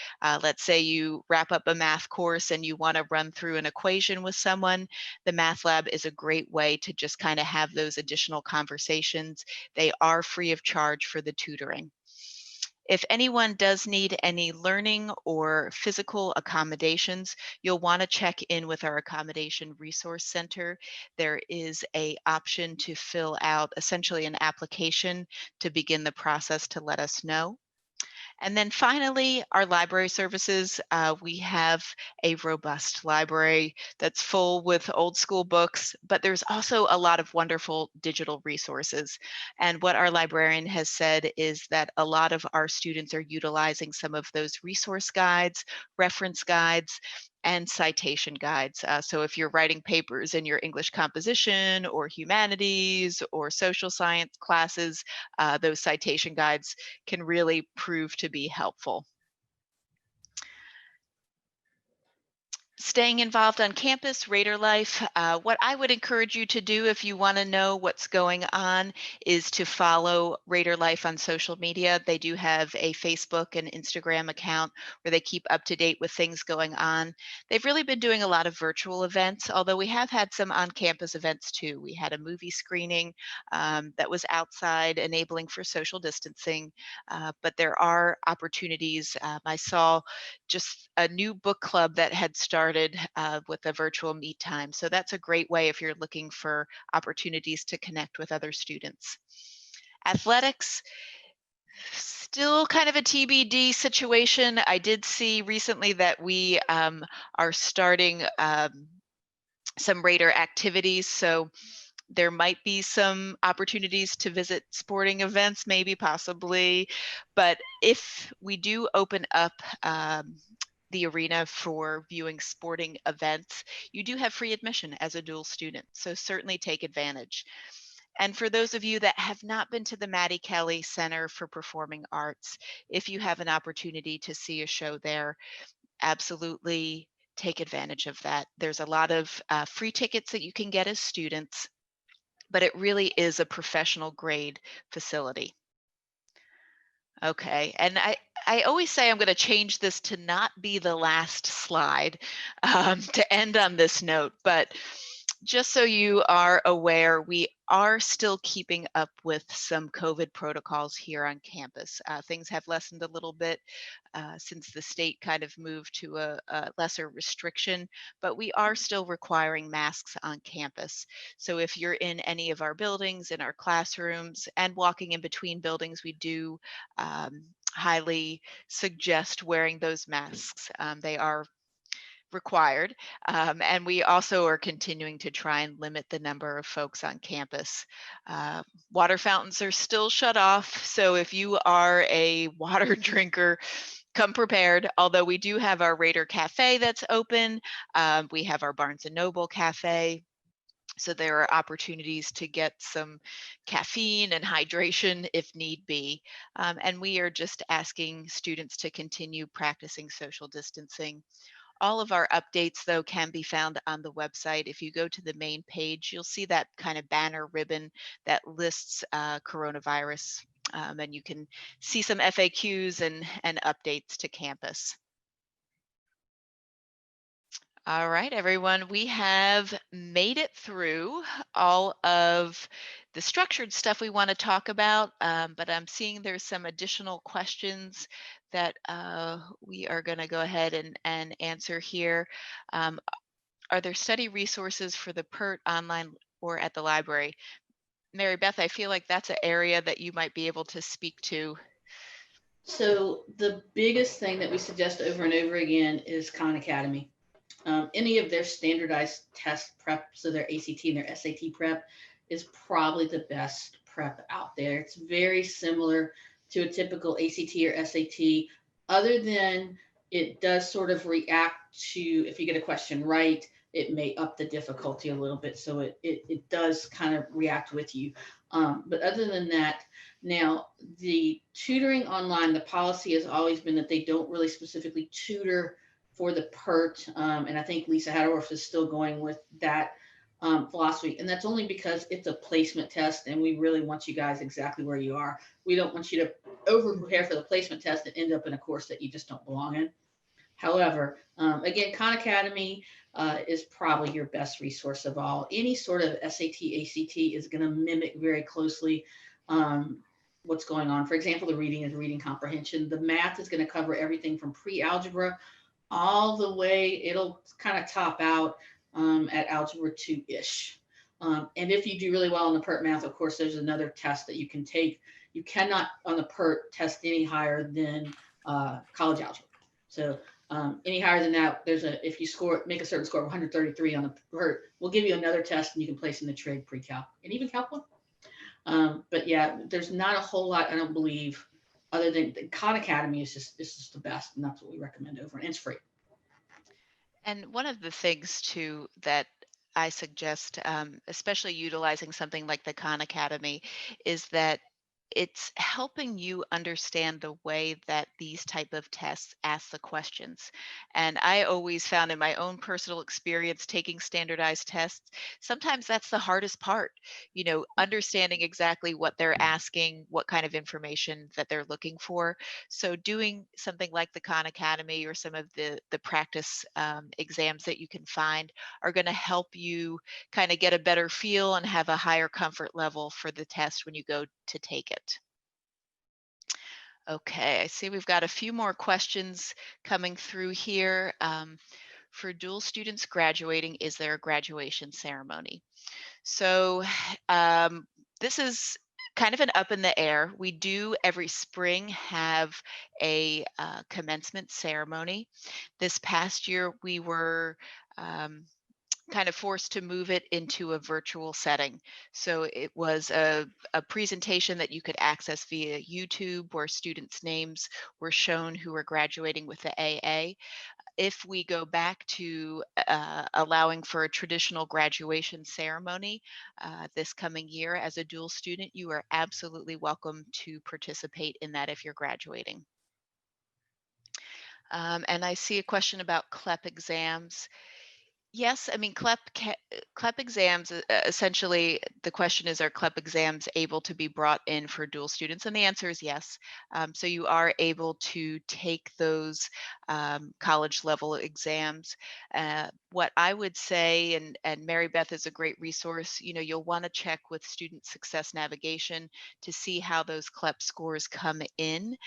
let's say you wrap up a math course and you want to run through an equation with someone. The Math Lab is a great way to just kind of have those additional conversations. They are free of charge for the tutoring. If anyone does need any learning or physical accommodations, you'll want to check in with our Accommodation Resource Center. There is an option to fill out essentially an application to begin the process to let us know. And then finally, our library services. We have a robust library that's full with old school books, but there's also a lot of wonderful digital resources. And what our librarian has said is that a lot of our students are utilizing some of those resource guides, reference guides, and citation guides. So if you're writing papers in your English composition or humanities or social science classes, those citation guides can really prove to be helpful. Staying involved on campus, Raider Life. What I would encourage you to do if you want to know what's going on is to follow Raider Life on social media. They do have a Facebook and Instagram account where they keep up to date with things going on. They've really been doing a lot of virtual events, although we have had some on-campus events too. We had a movie screening that was outside, enabling for social distancing, but there are opportunities. I saw just a new book club that had started with a virtual meet time. So that's a great way if you're looking for opportunities to connect with other students. Athletics, still kind of a TBD situation. I did see recently that we are starting some Raider activities. So there might be some opportunities to visit sporting events, maybe, possibly. But if we do open up the arena for viewing sporting events, you do have free admission as a dual student. So certainly take advantage. And for those of you that have not been to the Maddie Kelly Center for Performing Arts, if you have an opportunity to see a show there, absolutely take advantage of that. There's a lot of free tickets that you can get as students, but it really is a professional grade facility. Okay, and I always say I'm going to change this to not be the last slide to end on this note, but just so you are aware, we are still keeping up with some COVID protocols here on campus. Things have lessened a little bit since the state kind of moved to a lesser restriction, but we are still requiring masks on campus. So if you're in any of our buildings, in our classrooms, and walking in between buildings, we do highly suggest wearing those masks. They are required. And we also are continuing to try and limit the number of folks on campus. Water fountains are still shut off. So if you are a water drinker, come prepared. Although we do have our Raider Cafe that's open. We have our Barnes & Noble Cafe. So there are opportunities to get some caffeine and hydration if need be. And we are just asking students to continue practicing social distancing. All of our updates, though, can be found on the website. If you go to the main page, you'll see that kind of banner ribbon that lists coronavirus, and you can see some FAQs and updates to campus. All right, everyone, we have made it through all of the structured stuff we want to talk about, but I'm seeing there's some additional questions that we are going to go ahead and answer here. Are there study resources for the PERT online or at the library? Mary Beth, I feel like that's an area that you might be able to speak to. So the biggest thing that we suggest over and over again is Khan Academy. Any of their standardized test prep, so their ACT and their SAT prep, is probably the best prep out there. It's very similar to a typical ACT or SAT, other than it does sort of react to, if you get a question right, it may up the difficulty a little bit. So it does kind of react with you. But other than that, now the tutoring online, the policy has always been that they don't really specifically tutor for the PERT. And I think Lisa Hatterworth is still going with that philosophy. And that's only because it's a placement test and we really want you guys exactly where you are. We don't want you to over prepare for the placement test and end up in a course that you just don't belong in. However, again, Khan Academy is probably your best resource of all. Any sort of SAT, ACT is going to mimic very closely what's going on. For example, the reading is reading comprehension. The math is going to cover everything from pre-algebra all the way. It'll kind of top out at algebra 2-ish. And if you do really well on the PERT math, of course, there's another test that you can take. You cannot on the PERT test any higher than college algebra. So any higher than that, if you make a certain score of 133 on the PERT, we'll give you another test and you can place in the trig, pre-calc, and even calc 1. But yeah, there's not a whole lot, I don't believe, other than the Khan Academy is just the best, and that's what we recommend over, and it's free. And one of the things too that I suggest, especially utilizing something like the Khan Academy, is that it's helping you understand the way that these type of tests ask the questions. And I always found in my own personal experience taking standardized tests, sometimes that's the hardest part, understanding exactly what they're asking, what kind of information that they're looking for. So doing something like the Khan Academy or some of the practice exams that you can find are going to help you kind of get a better feel and have a higher comfort level for the test when you go to take it. Okay, I see we've got a few more questions coming through here. For dual students graduating, is there a graduation ceremony? So this is kind of an up in the air. We do every spring have a commencement ceremony. This past year we were kind of forced to move it into a virtual setting. So it was a presentation that you could access via YouTube where students' names were shown who were graduating with the AA. If we go back to allowing for a traditional graduation ceremony this coming year as a dual student, you are absolutely welcome to participate in that if you're graduating. And I see a question about CLEP exams. Yes, I mean, CLEP exams, essentially, the question is, are CLEP exams able to be brought in for dual students? And the answer is yes. So you are able to take those college level exams. What I would say, and Mary Beth is a great resource, you'll want to check with Student Success Navigation to see how those CLEP scores come in.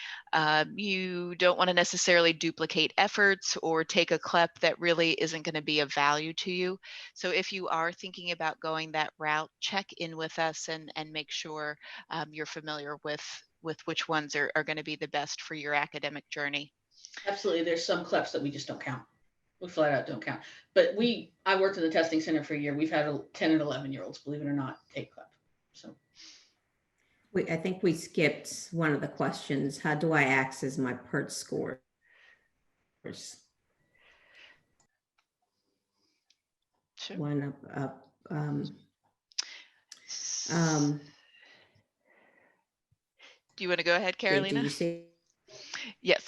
You don't want to necessarily duplicate efforts or take a CLEP that really isn't going to be of value to you. So if you are thinking about going that route, check in with us and make sure you're familiar with which ones are going to be the best for your academic journey. Absolutely. There's some CLEPs that we just don't count. We flat out don't count. But I worked in the testing center for a year. We've had 10 and 11-year-olds, believe it or not, take CLEP. So I think we skipped one of the questions. How do I access my PERT scores? Sure. One up. Do you want to go ahead, Carolina? Do you see? Yes.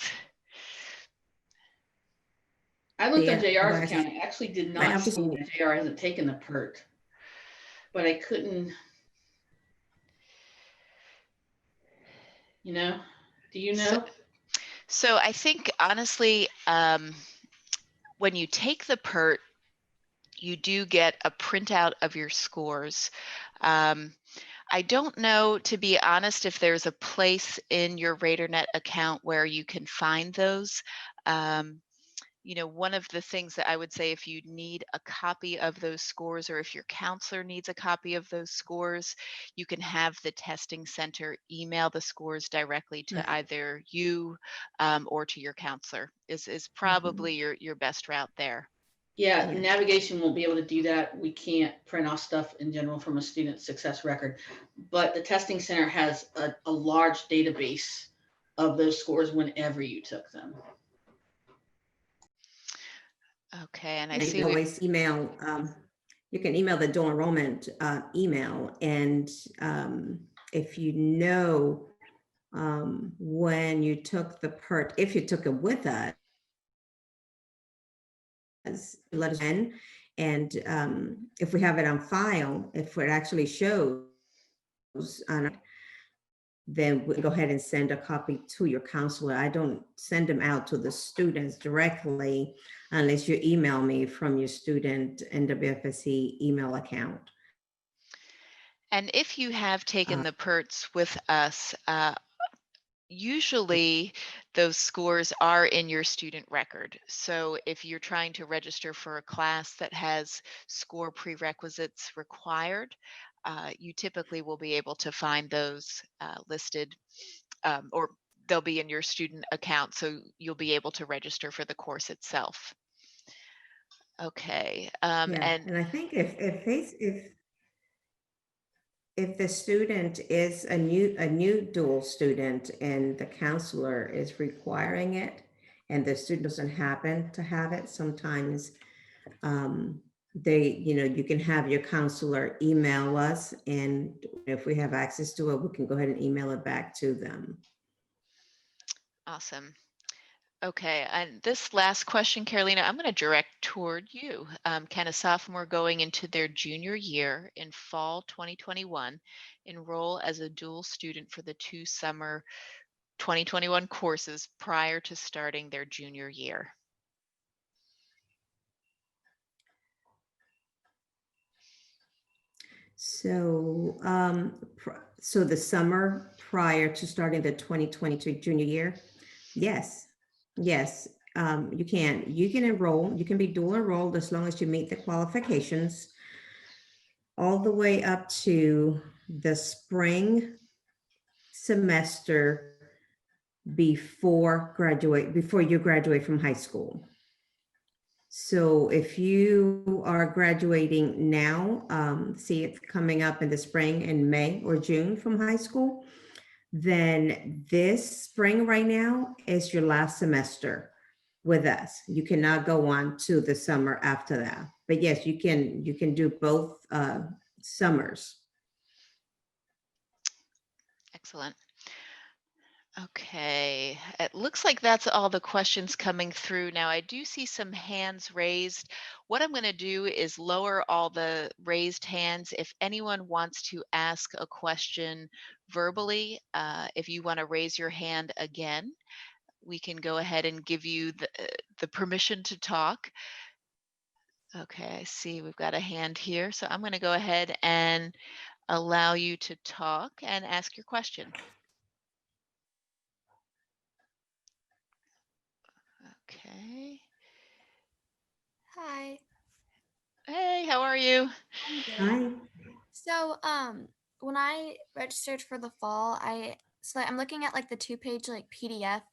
I looked on Yeah, JR's account. I actually did not see that JR hasn't taken the PERT, but I couldn't. Do you know? So I think honestly, when you take the PERT, you do get a printout of your scores. I don't know, to be honest, if there's a place in your RadarNet account where you can find those. One of the things that I would say, if you need a copy of those scores, or if your counselor needs a copy of those scores, you can have the testing center email the scores directly to either you or to your counselor. Is probably your best route there. Yeah, navigation won't be able to do that. We can't print off stuff in general from a student success record, but the testing center has a large database of those scores whenever you took them. Okay, and I you see can always email. You can email the dual enrollment email, and if you know when you took the PERT, if you took it with us, let us know. And if we have it on file, if it actually shows then we'll go ahead and send a copy to your counselor. I don't send them out to the students directly unless you email me from your student NWFSC email account. And if you have taken the PERTs with us, usually those scores are in your student record. So if you're trying to register for a class that has score prerequisites required, you typically will be able to find those listed, or they'll be in your student account, so you'll be able to register for the course itself. Okay. And I think if the student is a new dual student and the counselor is requiring it, and the student doesn't happen to have it, sometimes you can have your counselor email us, and if we have access to it, we can go ahead and email it back to them. Awesome. Okay, and this last question, Carolina, I'm going to direct toward you. Can a sophomore going into their junior year in fall 2021 enroll as a dual student for the 2 summer 2021 courses prior to starting their junior year? So, so the summer prior to starting the 2022 junior year, yes. You can enroll, you can be dual enrolled as long as you meet the qualifications all the way up to the spring semester before you graduate from high school. So if you are graduating now, see it's coming up in the spring in May or June from high school, then this spring right now is your last semester with us. You cannot go on to the summer after that. But yes, you can do both summers. Excellent. Okay, it looks like that's all the questions coming through. Now, I do see some hands raised. What I'm going to do is lower all the raised hands. If anyone wants to ask a question verbally, if you want to raise your hand again, we can go ahead and give you the permission to talk. Okay, I see we've got a hand here. So I'm going to go ahead and allow you to talk and ask your question. Okay. Hi. Hey, how are you? I'm good. Hi. So, when I registered for the fall, I'm looking at like the two-page like PDF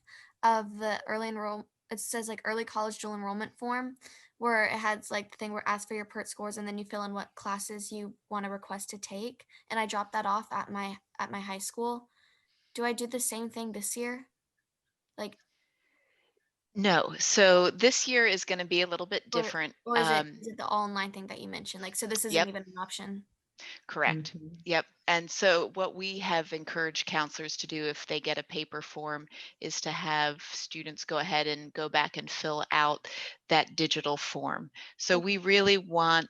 of the early enroll. It says like early college dual enrollment form, where it has like the thing where ask for your PERT scores and then you fill in what classes you want to request to take. And I dropped that off at my high school. Do I do the same thing this year? Like, No, so this year is going to be a little bit or different. or is it the all online thing that you mentioned? Like, so this isn't Yep, even an option. correct. Mhm. Yep. And so what we have encouraged counselors to do if they get a paper form is to have students go ahead and go back and fill out that digital form. So Okay. we really want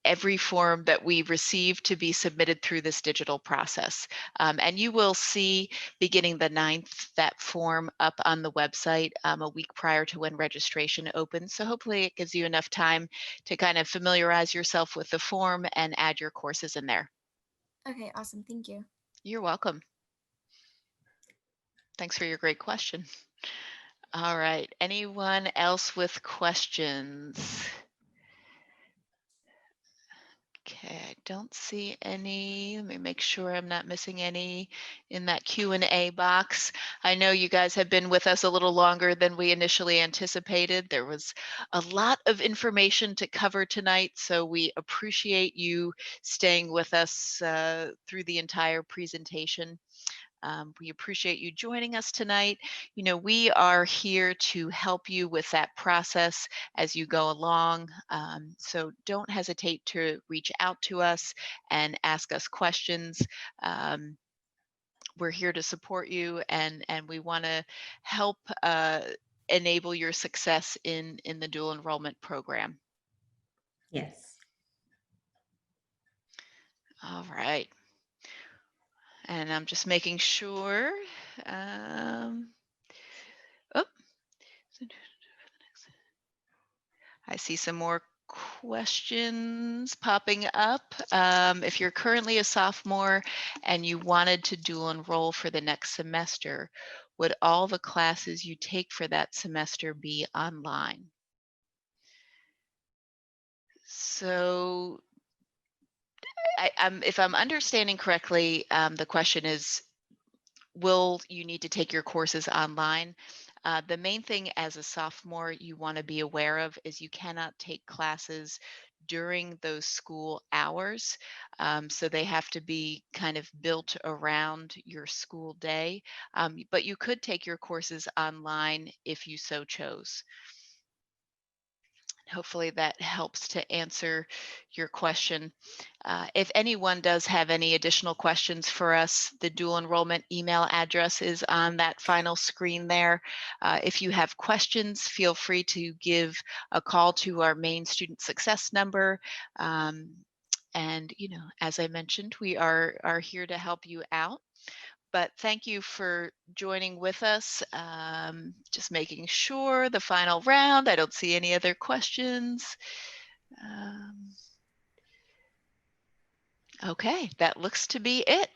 every form that we receive to be submitted through this digital process. And you will see beginning the 9th that form up on the website a week prior to when registration opens. So hopefully it gives you enough time to kind of familiarize yourself with the form and add your courses in there. Okay. Awesome. Thank you. You're welcome. Thanks for your great question. All right, anyone else with questions? Okay, I don't see any. Let me make sure I'm not missing any in that Q&A box. I know you guys have been with us a little longer than we initially anticipated. There was a lot of information to cover tonight, so we appreciate you staying with us through the entire presentation. We appreciate you joining us tonight. You know, we are here to help you with that process as you go along. So don't hesitate to reach out to us and ask us questions. Um, we're here to support you, and we want to help enable your success in the dual enrollment program. Yes. All right. And I'm just making sure. Oh, I see some more questions popping up. If you're currently a sophomore and you wanted to dual enroll for the next semester, would all the classes you take for that semester be online? So if I'm understanding correctly, the question is, will you need to take your courses online? The main thing as a sophomore you want to be aware of is you cannot take classes during those school hours. So they have to be kind of built around your school day. But you could take your courses online if you so chose. Hopefully that helps to answer your question. If anyone does have any additional questions for us, the dual enrollment email address is on that final screen there. If you have questions, feel free to give a call to our main student success number. And you know, as I mentioned, we are here to help you out. But thank you for joining with us. Just making sure the final round, I don't see any other questions. Okay, that looks to be it.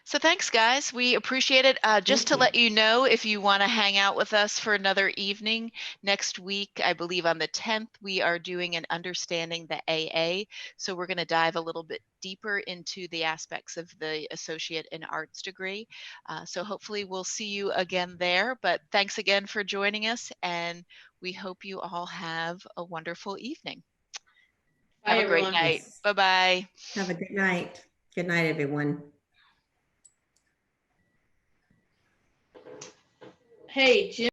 So thanks, guys. We appreciate it. Just to Thank you. let you know, if you want to hang out with us for another evening next week, I believe on the 10th, we are doing an Understanding the AA. So we're going to dive a little bit deeper into the aspects of the Associate in Arts degree. So hopefully we'll see you again there. But thanks again for joining us, and we hope you all have a wonderful evening. Bye, Have a great everyone. night. Yes. Bye-bye. Have a good night. Good night, everyone. Hey, Jim.